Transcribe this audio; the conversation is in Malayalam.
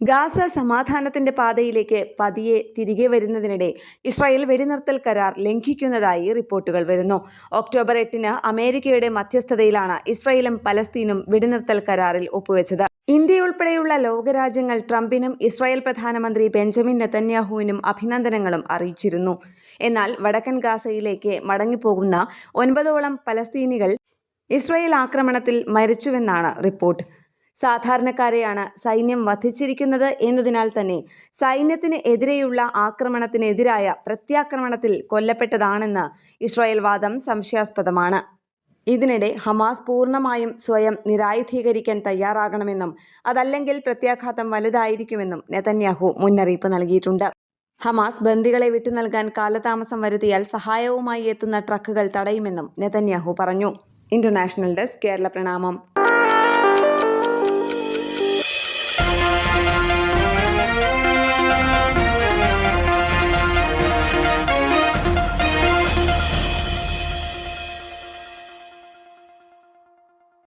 ഗാസ സമാധാനത്തിന്റെ പാതയിലേക്ക് പതിയെ തിരികെ വരുന്നതിനിടെ ഇസ്രായേൽ വെടിനിർത്തൽ കരാർ ലംഘിക്കുന്നതായി റിപ്പോർട്ടുകൾ വരുന്നു. ഒക്ടോബർ 8-ന് അമേരിക്കയുടെ മധ്യസ്ഥതയിലാണ് ഇസ്രായേലും പലസ്തീനും വെടിനിർത്തൽ കരാറിൽ ഒപ്പുവെച്ചത്. ഇന്ത്യയുൾപ്പെടെയുള്ള ലോകരാജ്യങ്ങൾ ട്രംപിനും ഇസ്രായേൽ പ്രധാനമന്ത്രി ബെഞ്ചമിൻ നെതന്യാഹുവിനും അഭിനന്ദനങ്ങളും അറിയിച്ചിരുന്നു. എന്നാൽ വടക്കൻ ഗാസയിലേക്ക് മടങ്ങിപ്പോകുന്ന 9ഓളം പലസ്തീനികൾ ഇസ്രായേൽ ആക്രമണത്തിൽ മരിച്ചുവെന്നാണ് റിപ്പോർട്ട്. സാധാരണക്കാരെയാണ് സൈന്യം വധിച്ചിരിക്കുന്നത് എന്നതിനാൽ തന്നെ സൈന്യത്തിന് എതിരെയുള്ള ആക്രമണത്തിനെതിരായ പ്രത്യാക്രമണത്തിൽ കൊല്ലപ്പെട്ടതാണെന്ന് ഇസ്രായേൽ വാദം സംശയാസ്പദമാണ്. ഇതിനിടെ ഹമാസ് പൂർണ്ണമായും സ്വയം നിരായുധീകരിക്കാൻ തയ്യാറാകണമെന്നും അതല്ലെങ്കിൽ പ്രത്യാഘാതം വലുതായിരിക്കുമെന്നും നെതന്യാഹു മുന്നറിയിപ്പ് നൽകിയിട്ടുണ്ട്. ഹമാസ് ബന്ദികളെ വിട്ടു നൽകാൻ കാലതാമസം വരുത്തിയാൽ സഹായവുമായി എത്തുന്ന ട്രക്കുകൾ തടയുമെന്നും നെതന്യാഹു പറഞ്ഞു. ഇന്റർനാഷണൽ ഡെസ്ക്, കേരള പ്രണാമം.